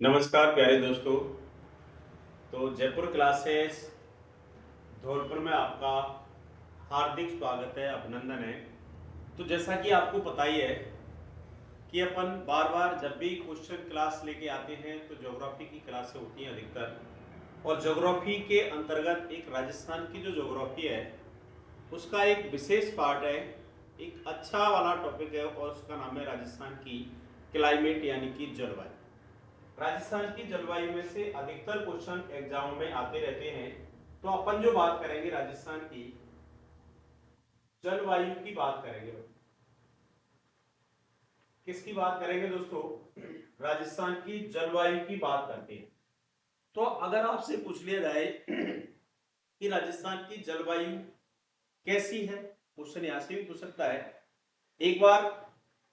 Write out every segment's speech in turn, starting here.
नमस्कार प्यारे दोस्तों। तो जयपुर क्लासेस धौलपुर में आपका हार्दिक स्वागत है, अभिनंदन है। तो जैसा कि आपको पता ही है कि अपन बार बार जब भी क्वेश्चन क्लास लेके आते हैं तो ज्योग्राफी की क्लासें होती हैं अधिकतर, और ज्योग्राफी के अंतर्गत एक राजस्थान की जो ज्योग्राफी है उसका एक विशेष पार्ट है, एक अच्छा वाला टॉपिक है, और उसका नाम है राजस्थान की क्लाइमेट यानी कि जलवायु। राजस्थान की जलवायु में से अधिकतर क्वेश्चन एग्जाम में आते रहते हैं। तो अपन जो बात करेंगे राजस्थान की जलवायु की बात करेंगे। किसकी बात करेंगे दोस्तों? राजस्थान की जलवायु की बात करते हैं। तो अगर आपसे पूछ लिया जाए कि राजस्थान की जलवायु कैसी है, क्वेश्चन यहां से भी पूछ सकता है। एक बार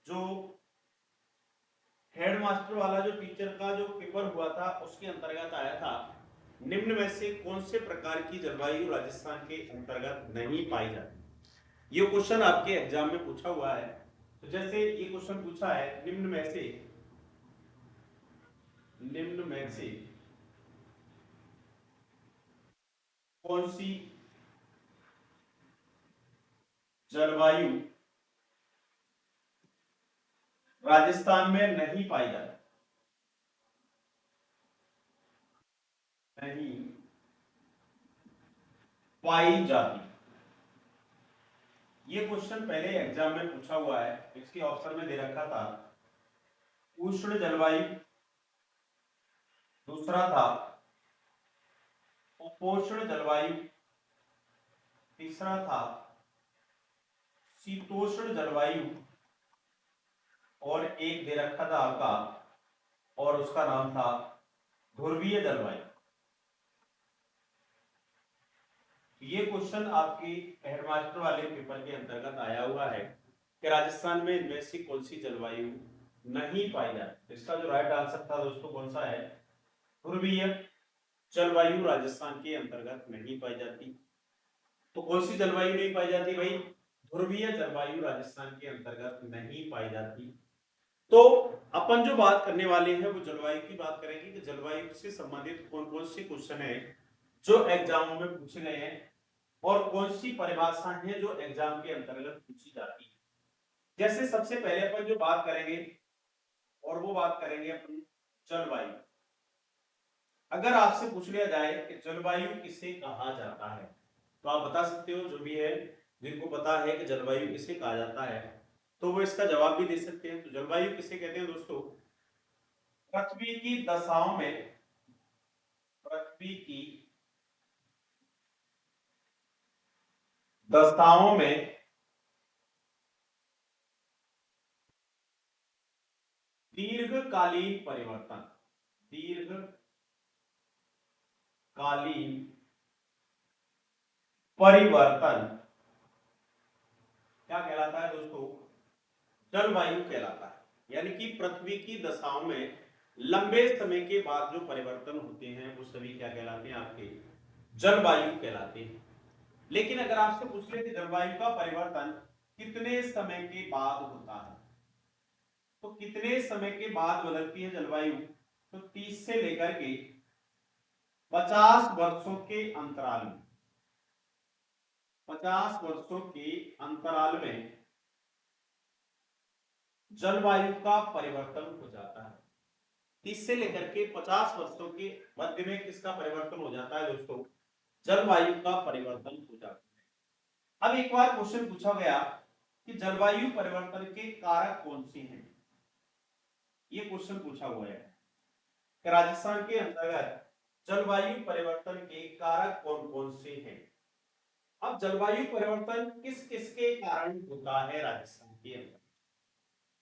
जो हेडमास्टर वाला जो टीचर का जो पेपर हुआ था उसके अंतर्गत आया था, निम्न में से कौन से प्रकार की जलवायु राजस्थान के अंतर्गत नहीं पाई जाती। ये क्वेश्चन आपके एग्जाम में पूछा हुआ है। तो जैसे ये क्वेश्चन पूछा है, निम्न में से कौन सी जलवायु राजस्थान में नहीं पाई जाती, नहीं पाई जाती। ये क्वेश्चन पहले एग्जाम में पूछा हुआ है, इसके ऑप्शन में दे रखा था उष्ण जलवायु, दूसरा था उपोष्ण जलवायु, तीसरा था शीतोष्ण जलवायु, और एक दे रखा था आपका, और उसका नाम था ध्रुवीय जलवायु। ये क्वेश्चन आपकी हेडमास्टर वाले पेपर के अंतर्गत आया हुआ है कि राजस्थान में इनमें से कौन सी जलवायु नहीं पाई जाती। इसका जो राइट आंसर था दोस्तों कौन सा है? ध्रुवीय जलवायु राजस्थान के अंतर्गत नहीं पाई जाती। तो कौन सी जलवायु नहीं पाई जाती भाई? ध्रुवीय जलवायु राजस्थान के अंतर्गत नहीं पाई जाती। तो अपन जो बात करने वाले हैं वो जलवायु की बात करेंगे कि जलवायु से संबंधित कौन कौन से क्वेश्चन है जो एग्जामों में पूछे गए हैं, और कौन सी परिभाषा है जो एग्जाम के अंतर्गत पूछी जाती है। जैसे सबसे पहले अपन जो बात करेंगे, और वो बात करेंगे अपन जलवायु। अगर आपसे पूछ लिया जाए कि जलवायु किसे कहा जाता है, तो आप बता सकते हो, जो भी है जिनको पता है कि जलवायु किसे कहा जाता है तो वो इसका जवाब भी दे सकते हैं। तो जलवायु किसे कहते हैं दोस्तों? पृथ्वी की दशाओं में, पृथ्वी की दशाओं में दीर्घकालीन परिवर्तन, दीर्घकालीन परिवर्तन क्या कहलाता है दोस्तों? जलवायु कहलाता है। यानी कि पृथ्वी की दशाओं में लंबे समय के बाद जो परिवर्तन होते हैं वो सभी क्या कहलाते हैं? आपके जलवायु कहलाते हैं। लेकिन अगर आपसे पूछ ले कि जलवायु का परिवर्तन कितने समय के बाद होता है, तो कितने समय के बाद बदलती है जलवायु? तो 30 से लेकर के 50 वर्षों के अंतराल में, 50 वर्षों के अंतराल में जलवायु का परिवर्तन हो जाता है। 30 से लेकर के 50 वर्षों के मध्य में किसका परिवर्तन हो जाता है दोस्तों? जलवायु का परिवर्तन हो जाता है। अब एक बार क्वेश्चन पूछा गया कि जलवायु परिवर्तन के कारक कौन से हैं। ये क्वेश्चन पूछा हुआ है कि राजस्थान के अंतर्गत जलवायु परिवर्तन के कारक कौन कौन से हैं। अब जलवायु परिवर्तन किस किस के कारण होता है राजस्थान के अंदर?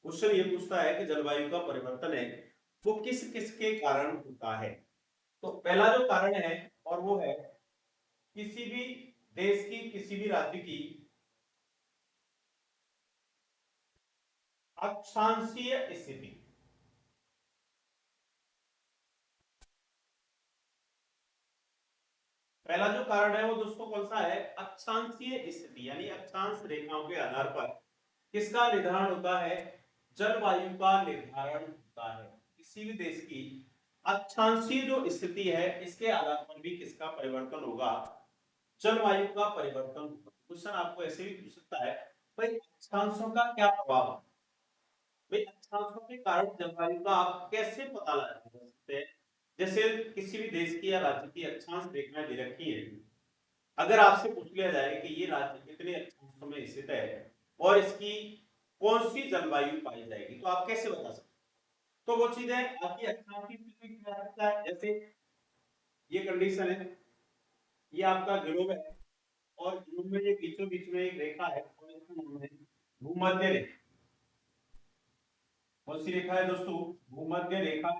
क्वेश्चन ये पूछता है कि जलवायु का परिवर्तन है वो किस किस के कारण होता है। तो पहला जो कारण है और वो है किसी भी देश की, किसी भी राज्य की अक्षांशीय स्थिति। पहला जो कारण है वो दोस्तों कौन सा है? अक्षांशीय स्थिति, यानी अक्षांश रेखाओं के आधार पर किसका निर्धारण होता है? जलवायु का निर्धारण होता है। किसी भी देश की अक्षांशीय जो स्थिति है इसके आधार पर भी किसका परिवर्तन होगा, जलवायु का परिवर्तन होगा। क्वेश्चन आपको ऐसे भी पूछ सकता है भाई अक्षांशों का क्या प्रभाव है, भाई अक्षांशों के कारण जलवायु का आप कैसे पता लगा सकते हैं। जैसे किसी भी देश की या राज्य की अक्षांश रेखाएं दे रखी है, अगर आपसे पूछ लिया जाए कि ये राज्य कितने अक्षांशों में स्थित है और इसकी कौन सी जलवायु पाई जाएगी, तो आप कैसे बता सकते हैं। तो वो चीजें आपकी अक्षांश की स्थिति क्या सकता है, जैसे ये कंडीशन है, ये आपका ग्लोब है और ग्लोब में ये बीचों बीच में एक रेखा है और इसका नाम है भूमध्य रेखा। कौन सी रेखा है दोस्तों, भूमध्य रेखा।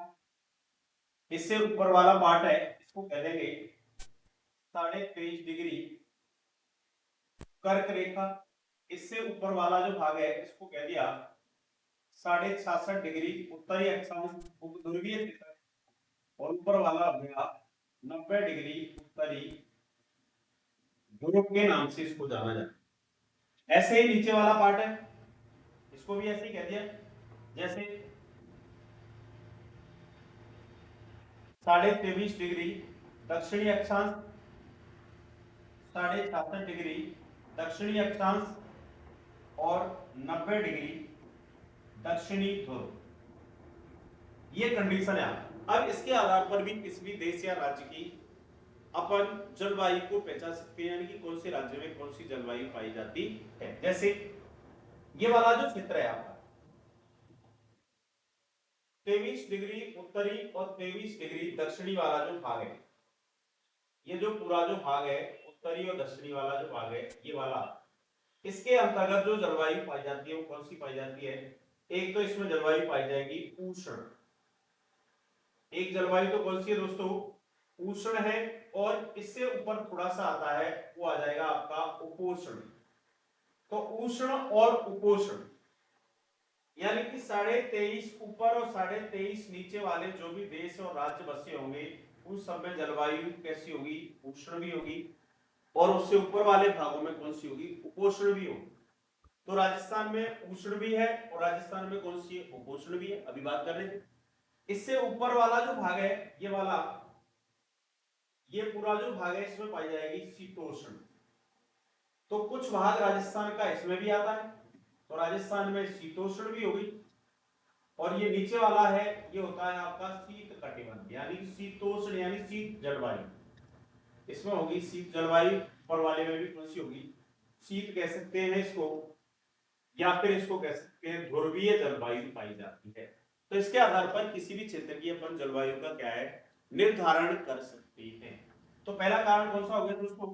इससे ऊपर वाला पार्ट है इसको कह देंगे 23.5 डिग्री कर्क रेखा। इससे ऊपर वाला जो भाग है इसको कह दिया 66.5 डिग्री उत्तरी अक्षांश ध्रुवीय क्षेत्र, और ऊपर वाला हो गया 90 डिग्री उत्तरी ध्रुव के नाम से इसको जाना जाता है। ऐसे ही नीचे वाला पार्ट है इसको भी ऐसे ही कह दिया, जैसे 23.5 डिग्री दक्षिणी अक्षांश, 66.5 डिग्री दक्षिणी अक्षांश और 90 डिग्री दक्षिणी ध्रुव। ये कंडीशन है। अब इसके आधार पर भी किसी भी देश या राज्य की अपन जलवायु को पहचान सकते हैं, यानी कि कौन से राज्य में कौन सी जलवायु पाई जाती है। जैसे ये वाला जो क्षेत्र है आपका 23 डिग्री उत्तरी और 23 डिग्री दक्षिणी वाला जो भाग है, ये जो पूरा जो भाग है उत्तरी और दक्षिणी वाला जो भाग है ये वाला, इसके अंतर्गत जो जलवायु पाई जाती है वो कौन सी पाई जाती है। एक तो इसमें जलवायु पाई जाएगी उष्ण, एक जलवायु तो कौन सी है दोस्तों, उष्ण है। और इससे ऊपर थोड़ा सा आता है वो आ जाएगा आपका उपोष्ण। तो उष्ण और उपोष्ण यानी कि 23.5 ऊपर और 23.5 नीचे वाले जो भी देश और राज्य बसे होंगे उन सब में जलवायु कैसी होगी, उष्ण भी होगी, और उससे ऊपर वाले भागों में कौन सी होगी, उपोष्ण भी होगी। तो राजस्थान में उष्ण भी है और राजस्थान में कौन सी है, उपोष्ण भी है। अभी बात कर रहे थे इससे ऊपर वाला जो भाग है ये वाला, ये पूरा जो भाग है इसमें पाई जाएगी शीतोष्ण। तो कुछ भाग राजस्थान का इसमें भी आता है, तो राजस्थान में शीतोष्ण भी होगी। और ये नीचे वाला है ये होता है आपका शीत कटिबंध, यानी शीतोष्ण यानी शीत जलवायु, इसमें होगी शीत जलवायु। ऊपर वाले में भी कौन सी होगी, शीत कह सकते हैं इसको, या फिर इसको कह सकते हैं ध्रुवीय जलवायु पाई जाती है। तो इसके आधार पर किसी भी क्षेत्र की अपन जलवायु का क्या है, निर्धारण कर सकते हैं। तो पहला कारण कौन सा हो गया दोस्तों,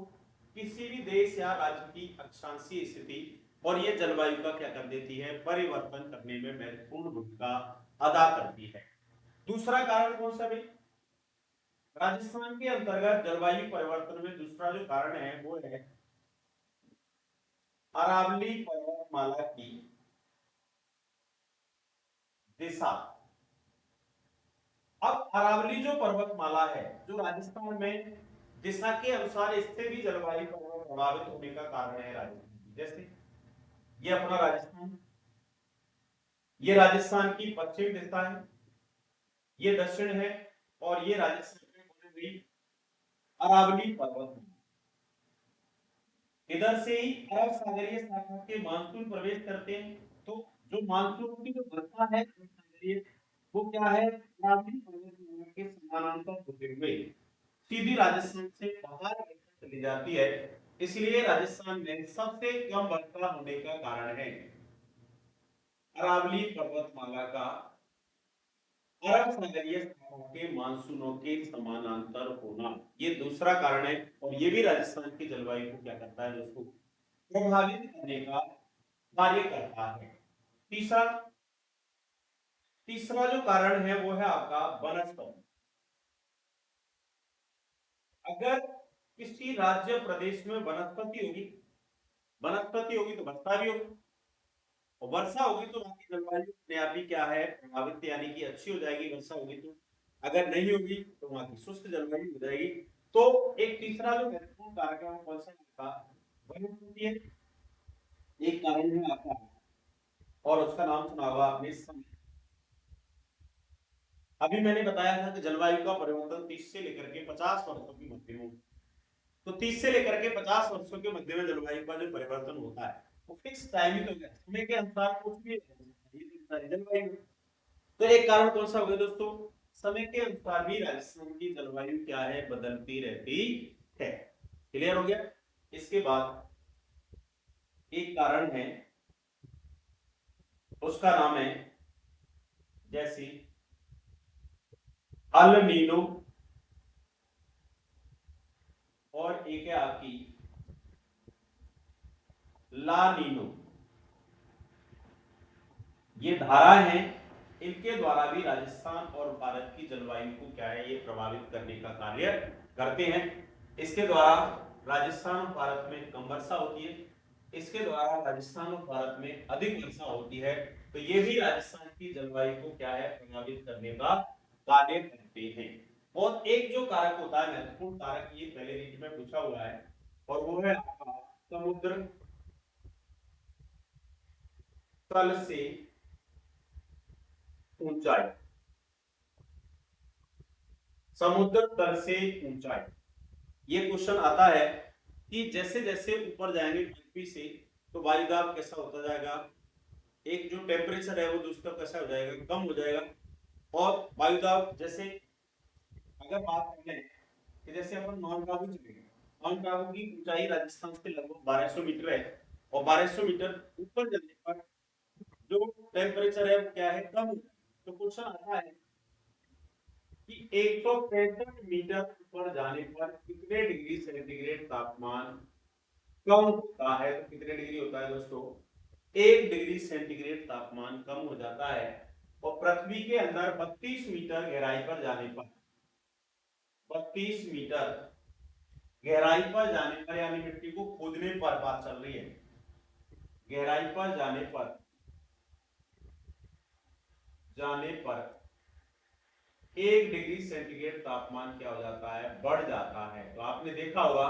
किसी भी देश या राज्य की अक्षांशीय स्थिति, और ये जलवायु का क्या कर देती है, परिवर्तन करने में महत्वपूर्ण भूमिका अदा करती है। दूसरा कारण कौन सा भाई, राजस्थान के अंतर्गत जलवायु परिवर्तन में दूसरा जो कारण है वो है अरावली पर्वतमाला की दिशा। अब अरावली जो पर्वतमाला है जो राजस्थान में दिशा के अनुसार, इससे भी जलवायु प्रभावित होने का कारण है राजस्थान। जैसे ये अपना राजस्थान, ये राजस्थान की पश्चिम दिशा है, ये दक्षिण है, और ये राजस्थान में कौन गई, अरावली पर्वतमाला। इधर से ही अरब सागरीय शाखा के मानसून प्रवेश करते हैं। तो जो मानसून की जो दिशा है अरब सागरीय, वो क्या है, अरावली पर्वतमाला के समानांतर होते हुए सीधी राजस्थान से बाहर चली जाती है। इसलिए राजस्थान में सबसे कम वर्षा होने का कारण है अरावली पर्वतमाला का अरब सागरीय शाखा के मानसूनों के समानांतर होना, ये दूसरा कारण है। और ये भी राजस्थान की जलवायु को क्या करता है दोस्तों, प्रभावित करने का कार्य करता है। तीसरा तीसरा जो कारण है वो है आपका वनस्पति। अगर किसी राज्य प्रदेश में वनस्पति होगी तो वर्षा भी होगी, और वर्षा होगी तो वहां की जलवायु अपने आप ही क्या है, प्रभावित यानी कि अच्छी हो जाएगी वर्षा होगी तो। अगर नहीं होगी तो वहां की शुष्क जलवायु हो जाएगी। तो एक तीसरा जो महत्वपूर्ण कारक है वो कौन सा होगा, वनस्पति है। एक कारण है आपका, और उसका नाम सुना होगा आपने, अभी मैंने बताया था कि जलवायु का परिवर्तन 30 से लेकर के 50 वर्षों के मध्य में, तो 30 से लेकर के 50 वर्षों के मध्य में जलवायु का जो परिवर्तन होता है वो फिक्स टाइमिंग होता है, समय के अनुसार कुछ भी जलवायु। तो एक कारण कौन सा हो गया दोस्तों, समय के अनुसार भी राजस्थान की जलवायु क्या है, बदलती रहती है। क्लियर हो गया। इसके बाद एक कारण है, उसका नाम है जैसे अल नीनो, और एक है आपकी ला नीनो। ये धाराएं हैं, इनके द्वारा भी राजस्थान और भारत की जलवायु को क्या है, ये प्रभावित करने का कार्य करते हैं। इसके द्वारा राजस्थान और भारत में कम वर्षा होती है, इसके द्वारा राजस्थान और भारत में अधिक वर्षा होती है। तो ये भी राजस्थान की जलवायु को क्या है, प्रभावित करने का कार्य करते हैं। और एक जो कारक होता है, महत्वपूर्ण कारक, ये पहले रीड में पूछा हुआ है, और वो है आपका समुद्र तल से ऊंचाई। समुद्र तल से ऊंचाई, ये क्वेश्चन आता है कि जैसे जैसे ऊपर जाएंगे पृथ्वी से, तो वायुदाब कैसा होता जाएगा, एक जो टेम्परेचर है वो दोस्तों कैसा हो जाएगा, कम हो जाएगा। और वायुदाब जैसे अगर बात करें कि जैसे अपन माउंट आबू चलेंगे, माउंट आबू की ऊंचाई राजस्थान से लगभग 1200 मीटर है, और 1200 मीटर ऊपर जाने पर जो टेम्परेचर है वो क्या है, कम हो जाएगा। तो क्वेश्चन आता है कि 165 मीटर ऊपर जाने पर कितने डिग्री सेंटीग्रेड तापमान कम होता है, तो कितने डिग्री होता है दोस्तों, 1 डिग्री सेंटीग्रेड तापमान कम हो जाता है। और पृथ्वी के अंदर 32 मीटर गहराई पर जाने पर, 32 मीटर गहराई पर जाने पर, यानी मिट्टी को खोदने पर बात चल रही है, गहराई पर जाने पर 1 डिग्री सेंटीग्रेड तापमान क्या हो जाता है, बढ़ जाता है। तो आपने देखा होगा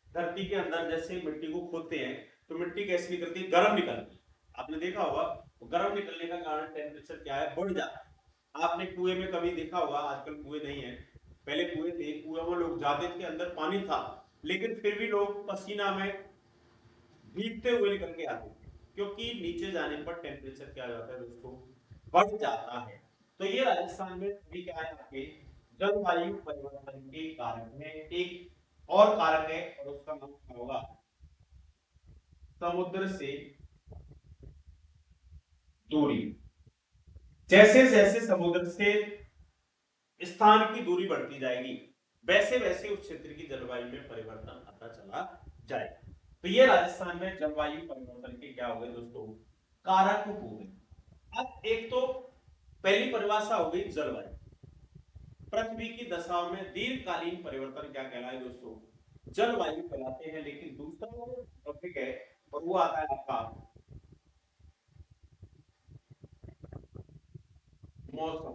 धरती के अंदर जैसे मिट्टी को खोदते हैं तो मिट्टी कैसी निकलती है, गर्म निकलती है। आपने देखा होगा, गर्म निकलने का कारण टेम्परेचर क्या है, बढ़ जाता है। आपने कुएं में कभी देखा होगा, आजकल कुएं नहीं है, पहले कुएं थे, कुएं में लोग जाते थे, अंदर पानी था, लेकिन फिर भी लोग पसीना में भीगते हुए निकल के आते थे, क्योंकि नीचे जाने पर टेम्परेचर क्या हो जाता है दोस्तों, बढ़ जाता है। तो ये राजस्थान में अभी क्या है, आपके जलवायु परिवर्तन के कारक में एक और कारक है, और उसका नाम क्या होगा, समुद्र से दूरी। जैसे जैसे समुद्र से स्थान की दूरी बढ़ती जाएगी, वैसे वैसे उस क्षेत्र की जलवायु में परिवर्तन आता चला जाएगा। तो ये राजस्थान में जलवायु परिवर्तन के क्या हो गए दोस्तों, कारक हो गए। अब एक तो पहली परिभाषा हो गई जलवायु, पृथ्वी की दशाओं में दीर्घकालीन परिवर्तन क्या कहलाए दोस्तों, जलवायु कहलाते हैं। लेकिन दूसरा टॉपिक है, और वो आता है आपका मौसम।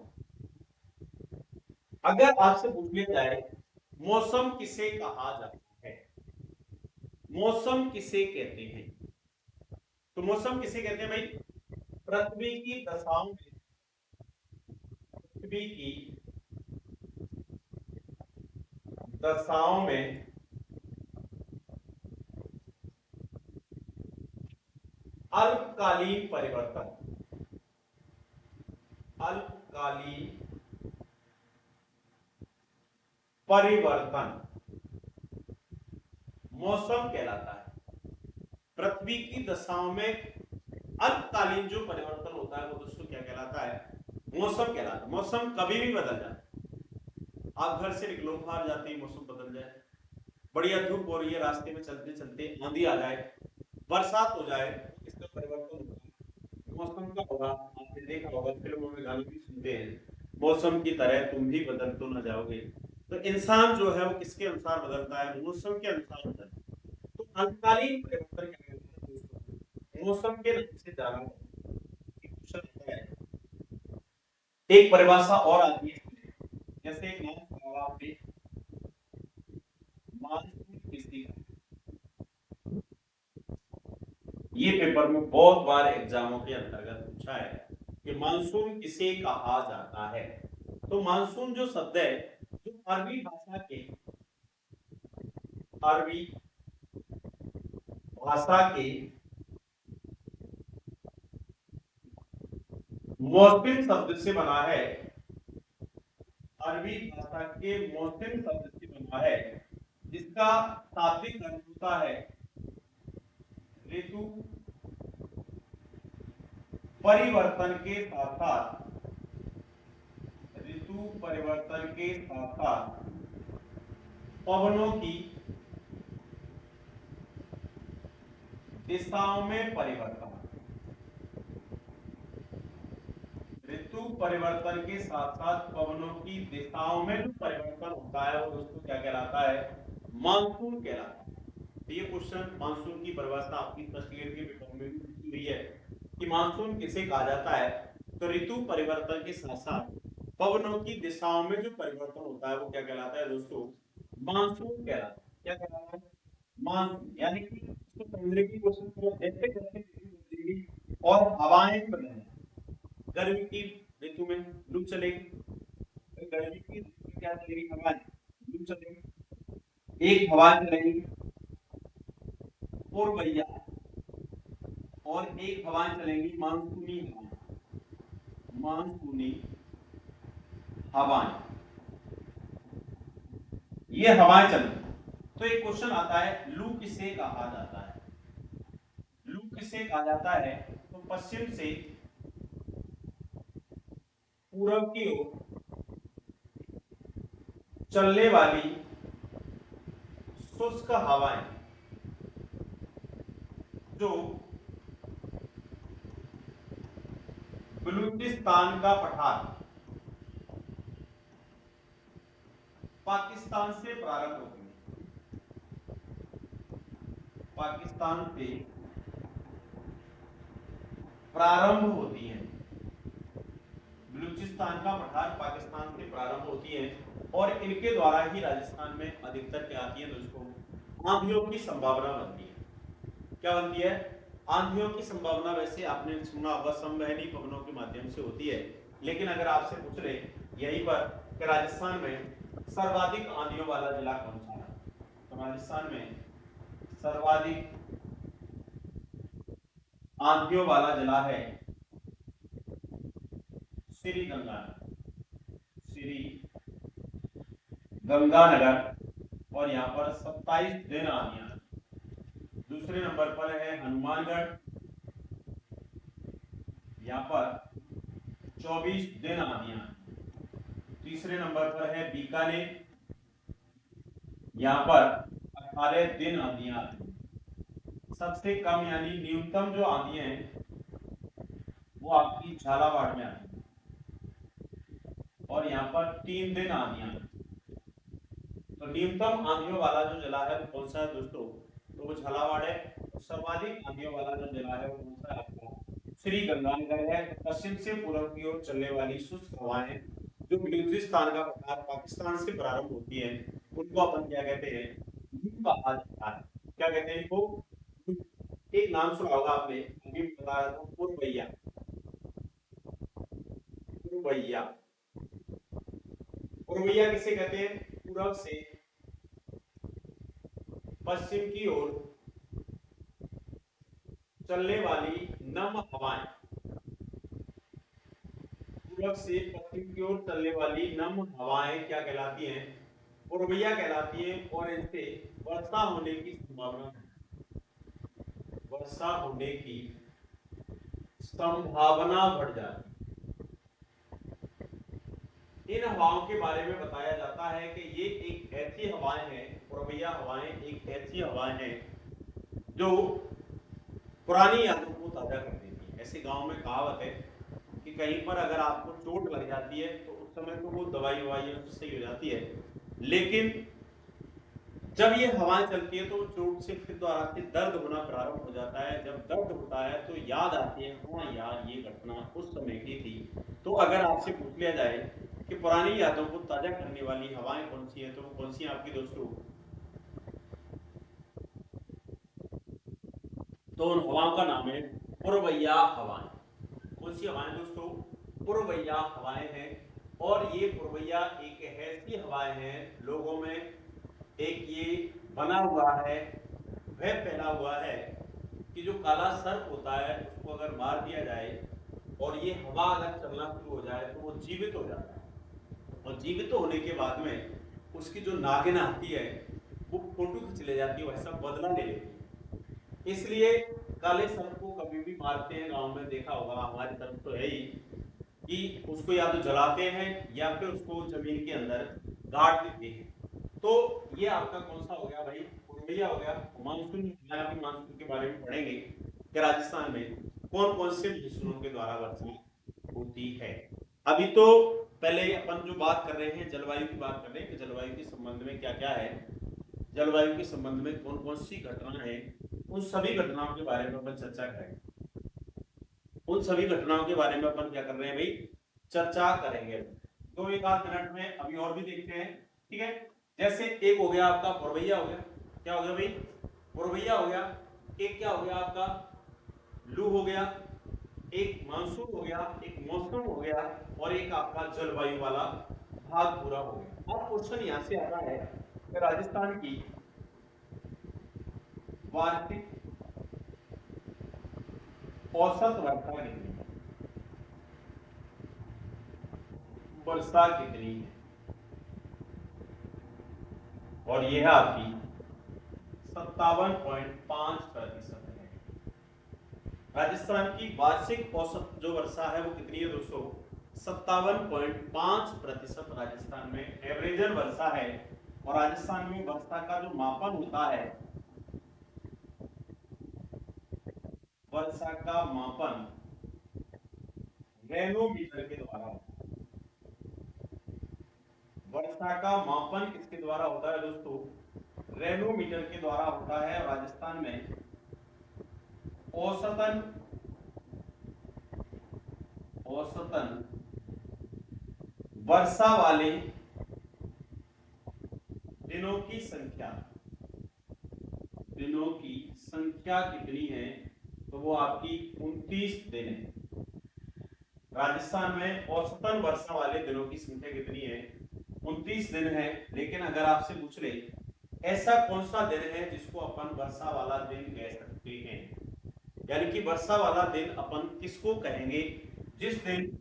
अगर आपसे पूछ लिया जाए मौसम किसे कहा जाता है, मौसम किसे कहते हैं, तो मौसम किसे कहते हैं भाई, पृथ्वी की दशाओं में, पृथ्वी की दशाओं में अल्पकालीन परिवर्तन, अल्पकालीन परिवर्तन मौसम कहलाता है। पृथ्वी की दशाओं में अल्पकालीन जो परिवर्तन होता है वो दोस्तों क्या कहलाता है, मौसम कहलाता है। मौसम कभी भी बदल जाता है, आप घर से निकलो, बाहर जाते ही मौसम बदल जाए, बढ़िया धूप हो रही है, रास्ते में चलते चलते आंधी आ जाए, बरसात हो जाए, इसका परिवर्तन होगा। मौसम का होगा, आपने देखा होगा फिल्मों में गाने भी सुनते हैं, मौसम की तरह तुम भी बदल तो न जाओगे। तो इंसान जो है वो किसके अनुसार बदलता है, मौसम के अनुसार बदलता है। तो अल्पकालीन परिवर्तन क्या कहते हैं दोस्तों, मौसम के नाम से जाना जाता है। एक परिभाषा और आती है, जैसे एक नाम सुना होगा आपने, मानसून किसी, ये पेपर में बहुत बार एग्जामों के अंतर्गत पूछा है कि मानसून किसे कहा जाता है। तो मानसून जो शब्द है जो अरबी भाषा के मौसम शब्द से बना है, अरबी भाषा के मौसम शब्द से बना है, जिसका शाब्दिक अर्थ होता है ऋतु परिवर्तन के साथ साथ, ऋतु परिवर्तन के साथ साथ पवनों की दिशाओं में परिवर्तन। ऋतु परिवर्तन के साथ साथ पवनों की दिशाओं में जो परिवर्तन होता है वो दोस्तों क्या कहलाता है, मानसून कहलाता है। तो ये क्वेश्चन मानसून की परिभाषा आपकी फर्स्ट ईयर के पेपर में भी पूछी हुई है कि मानसून किसे कहा जाता है, तो ऋतु परिवर्तन के साथ साथ पवनों की दिशाओं में जो परिवर्तन होता है वो क्या कहलाता है दोस्तों, मानसून कहलाता है। क्या कहलाता है, मानसून। यानी कि इसको समझने की कोशिश करो, जैसे जैसे ऋतु बदलेगी और हवाएं बदलेंगी, गर्मी की ऋतु में लू चलेगी, गर्मी की ऋतु में क्या चलेगी, हवाएं, लू चलेगी। एक हवा चलेगी पूर्वैया, और एक हवाएं चलेंगी मानसूनी हवाएं, मानसूनी हवाएं, ये हवाएं चलेंगी। तो एक क्वेश्चन आता है, लू किसे कहा जाता है, लू किसे कहा जाता है, तो पश्चिम से पूरब की ओर चलने वाली शुष्क हवाएं जो बलूचिस्तान का पठार पाकिस्तान से प्रारंभ होती है, पाकिस्तान से प्रारंभ होती है, बलूचिस्तान का पठार पाकिस्तान से प्रारंभ होती है और इनके द्वारा ही राजस्थान में अधिकतर क्या आती है दोस्तों, आंधियों की संभावना बनती है। क्या बनती है, आंधियों की संभावना। वैसे आपने सुना होगा संवहनी पवनों के माध्यम से होती है, लेकिन अगर आपसे पूछ ले यहीं पर कि राजस्थान में सर्वाधिक आंधियों वाला जिला कौन सा है, तो राजस्थान में सर्वाधिक आंधियों वाला जिला है श्री गंगानगर, श्री गंगानगर, और यहाँ पर 27 दिन आंधियां। दूसरे नंबर पर है हनुमानगढ़, यहाँ पर 24 दिन आंधियां। तीसरे नंबर पर है बीकानेर, यहाँ पर 18 दिन आंधियां। सबसे कम यानी न्यूनतम जो आंधियां हैं वो आपकी झालावाड़ में आती है, और यहाँ पर 3 दिन आंधियां। तो न्यूनतम आंधियों वाला जो जिला है वो कौन सा है दोस्तों, तो वो झालावाड़ है। सर्वाधिक आंधियों वाला जो जिला है वो कौन सा है आपका, श्री गंगानगर है। पश्चिम से पूर्व की ओर चलने वाली शुष्क हवाएं जो बलूचिस्तान का पठार पाकिस्तान से प्रारंभ होती है उनको अपन क्या कहते हैं, लू कहा जाता है। क्या कहते हैं इनको, एक नाम सुना होगा आपने, अभी बता रहा था, पूर्वैया, पूर्वैया। पूर्वैया किसे कहते हैं, पूरब से पश्चिम की ओर चलने वाली नम हवाएं, पूरब से पश्चिम की ओर चलने वाली नम हवाएं क्या कहलाती हैं, पूर्वैया कहलाती हैं, और इनसे वर्षा होने की संभावना, वर्षा होने की संभावना बढ़ जाती है। इन हवाओं के बारे में बताया जाता है कि ये एक ऐसी हवाएं हैं, पूर्वैया हवाएं एक ऐसी हवाएं हैं जो पुरानी यादों को ताजा कर देती है। ऐसे गांव में कहावत है कि कहीं पर अगर आपको चोट लग जाती है तो उस समय तो वो दवाई ववाई सही हो जाती है, लेकिन जब ये हवाएं चलती है तो चोट से फिर दोबारा से दर्द होना प्रारंभ हो जाता है। जब दर्द होता है तो याद आती है, हाँ यार ये घटना उस समय की थी। तो अगर आपसे पूछ लिया जाए कि पुरानी यादों को ताजा करने वाली हवाएं कौन सी है, तो वो कौन सी है आपकी दोस्तों, तो उन हवाओं का नाम है पूर्वैया हवाएं। कौन सी हवाएं दोस्तों, पूर्वैया हवाएं हैं। और ये पुरवैया एक ऐसी हवाएं हैं, लोगों में एक ये बना हुआ है, वह फैला हुआ है कि जो काला सर्प होता है उसको अगर मार दिया जाए और ये हवा अगर चलना शुरू हो जाए तो वो जीवित हो जाता है, और जीवित होने के बाद में उसकी जो नागिन आती है वो फोटो खींच ले जाती है, वैसा बदला ले लेती है। इसलिए काले सर्प को कभी भी मारते हैं, गांव में देखा होगा, हमारी तरफ तो है ही, कि उसको या तो जलाते हैं या फिर उसको जमीन के अंदर गाड़ देते हैं। तो ये आपका कौन सा हो गया भाई, पुरवैया हो गया। मानसून, मानसून के बारे में पढ़ेंगे कि राजस्थान में कौन कौन से मानसूनों के द्वारा वर्षा होती है। अभी तो पहले अपन जो बात कर रहे हैं जलवायु की बात कर रहे हैं कि जलवायु के संबंध में क्या क्या है, जलवायु के संबंध में कौन कौन सी घटनाएं हैं, उन सभी घटनाओं के बारे में अपन चर्चा करेंगे। उन सभी घटनाओं के बारे में अपन क्या कर रहे हैं भाई, चर्चा करेंगे। तो एक आध मिनट में अभी और भी देखते हैं, ठीक है। जैसे एक हो गया आपका पुरवैया हो गया, क्या हो गया भाई, पुरवैया हो गया। एक क्या हो गया आपका, लू हो गया। एक मानसून हो गया, एक मौसम हो गया, और एक आपका जलवायु वाला भाग पूरा हो गया। अब क्वेश्चन यहां से आता है कि राजस्थान की वार्षिक औसत वर्षा कितनी है, वर्षा कितनी है, और यह आपकी 57.5% है। राजस्थान की वार्षिक औसत जो वर्षा है वो कितनी है दोस्तों, 57.5% राजस्थान में एवरेजन वर्षा है। और राजस्थान में वर्षा का जो मापन होता है, वर्षा का मापन रेनोमीटर के द्वारा होता है। वर्षा का मापन किसके द्वारा होता है दोस्तों, रेनोमीटर के द्वारा होता है। राजस्थान में औसतन वर्षा वाले दिनों की संख्या, दिनों की संख्या कितनी है, तो वो आपकी 29 दिन है। राजस्थान में औसतन वर्षा वाले दिनों की संख्या कितनी है, 29 दिन है। लेकिन अगर आपसे पूछ ले ऐसा कौन सा दिन है जिसको अपन वर्षा वाला दिन कह सकते हैं, यानी कि वर्षा वाला दिन अपन किसको कहेंगे, जिस दिन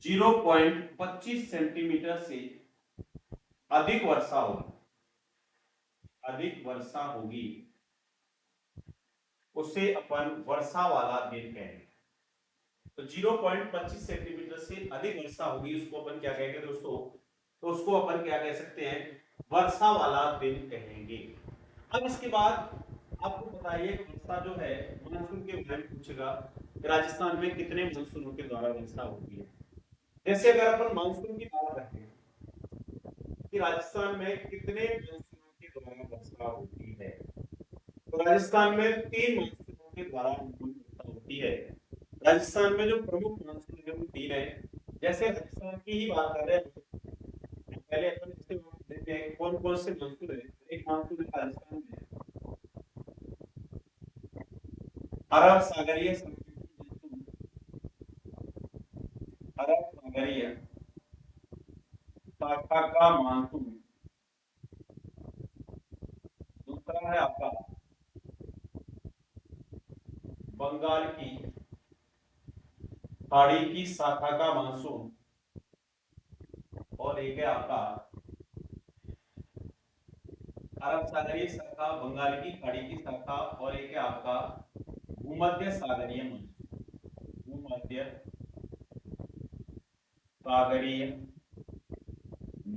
0.25 सेंटीमीटर से अधिक वर्षा होगी, अधिक वर्षा होगी, उसे अपन वर्षा वाला दिन कहेंगे। तो 0.25 सेंटीमीटर से अधिक वर्षा होगी उसको अपन क्या कहेंगे दोस्तों, तो उसको अपन क्या कह सकते हैं, वर्षा वाला दिन कहेंगे। अब इसके बाद आपको बताइए वर्षा जो है मानसून के बारे में पूछेगा, राजस्थान में कितने मानसूनों के द्वारा वर्षा होती है। जैसे अगर अपन मानसून की बात करते हैं कि राजस्थान में कितने मानसूनों के द्वारा वर्षा होती है, तो राजस्थान में 3 मानसूनों के द्वारा वर्षा होती है। राजस्थान में जो प्रमुख मानसून है वो 3 है। जैसे राजस्थान की ही बात कर रहे हैं, पहले अपन इससे देखते हैं कौन कौन से मानसून है। एक मानसून है राजस्थान में अरब सागरीय मानसून, अरब सागरीय शाखा का मानसून। दूसरा है आपका बंगाल की खाड़ी की शाखा का मानसून, और एक है आपका अरब सागरीय शाखा, बंगाल की खाड़ी की शाखा, और एक है आपका भूमध्य सागरीय मानसून, भूमध्य सागरीय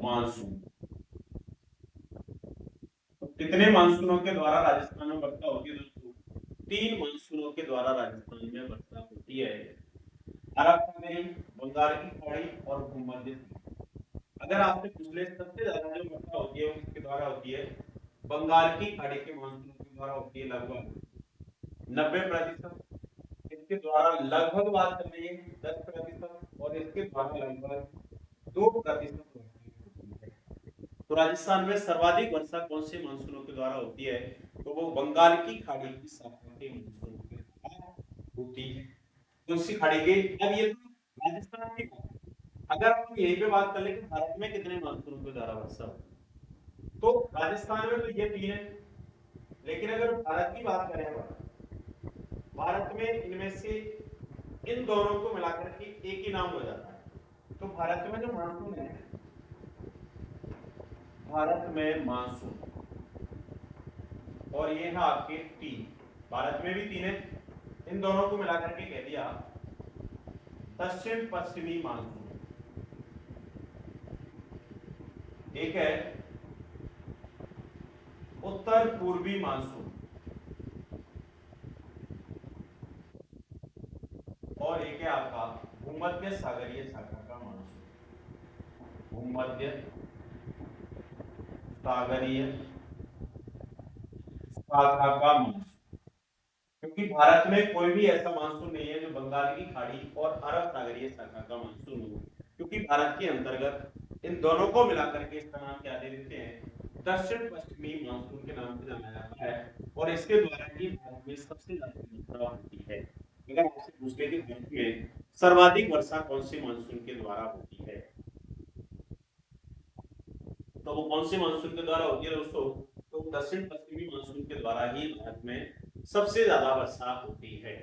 मानसून। तो कितने मानसूनों के द्वारा राजस्थान में वर्षा होती है दोस्तों, 3 मानसूनों के द्वारा राजस्थान में वर्षा होती है, अरब सागरीय, बंगाल की खाड़ी और भूमध्य। अगर आपसे पूछ ले सबसे ज्यादा जो वर्षा होती है वो किसके द्वारा होती है, बंगाल की खाड़ी के मानसून के द्वारा होती है, लगभग 90%। इसके द्वारा लगभग बात कर रही है 10%, और इसके द्वारा लगभग 2% होती है। तो राजस्थान में सर्वाधिक वर्षा कौन से मानसूनों के द्वारा होती है, तो वो बंगाल की खाड़ी की शाखा के मानसूनों के द्वारा होती है। कोसी खाड़ी के। अब ये तो राजस्थान की बात है। अगर हम यहीं पे बात कर ले कि भारत में कितने मानसून के द्वारा वर्षा होती है, तो राजस्थान में तो ये 3 है, लेकिन अगर भारत की बात करें, भारत में इनमें से इन दोनों को मिलाकर के एक ही नाम हो जाता है। तो भारत में जो मानसून है, भारत में मानसून, और ये है आपके 3, भारत में भी 3 है, इन दोनों को मिलाकर के कह दिया दक्षिण पश्चिमी मानसून। एक है उत्तर पूर्वी मानसून, और एक है आपका भूमध्य सागरीय शाखा का मानसून। भूमध्य सागरीय शाखा का मानसून, क्योंकि भारत में कोई भी ऐसा मानसून नहीं है जो बंगाल की खाड़ी और अरब सागरीय शाखा का मानसून हो, क्योंकि भारत के अंतर्गत इन दोनों को मिलाकर के इसका नाम क्या दे देते हैं, दक्षिण पश्चिमी मानसून के नाम से जाना जाता है। और इसके द्वारा ही भारत में सबसे ज्यादा वर्षा होती है। अगर आपसे पूछ ले कि भारत में सर्वाधिक वर्षा कौन से मानसून के द्वारा होती है, तो वो कौन से मानसून के द्वारा होती है दोस्तों, तो दक्षिण पश्चिमी मानसून के द्वारा ही भारत में सबसे ज्यादा वर्षा होती है।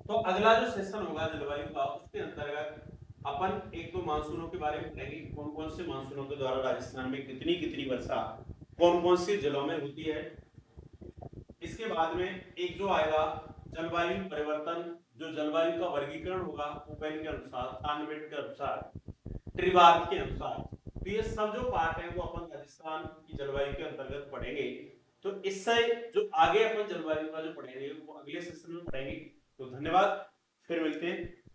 तो अगला जो सेशन होगा जलवायु का, उसके अंतर्गत अपन एक दो मानसूनों के बारे में पढ़ेंगे, कौन कौन से मानसूनों के द्वारा राजस्थान में कितनी कितनी वर्षा कौन कौन से जिलों में होती है। इसके बाद में एक जो आएगा जलवायु परिवर्तन, जो जलवायु का वर्गीकरण होगा ओपेन के अनुसार, थार्मोमीटर के अनुसार, त्रिवार्ग के अनुसार। तो ये सब जो पार्ट है वो अपन राजस्थान की जलवायु के अंतर्गत पढ़ेंगे। तो इससे जो आगे अपन जलवायु का जो पढ़ेंगे वो अगले सेशन में पढ़ेंगे। तो धन्यवाद, फिर मिलते हैं।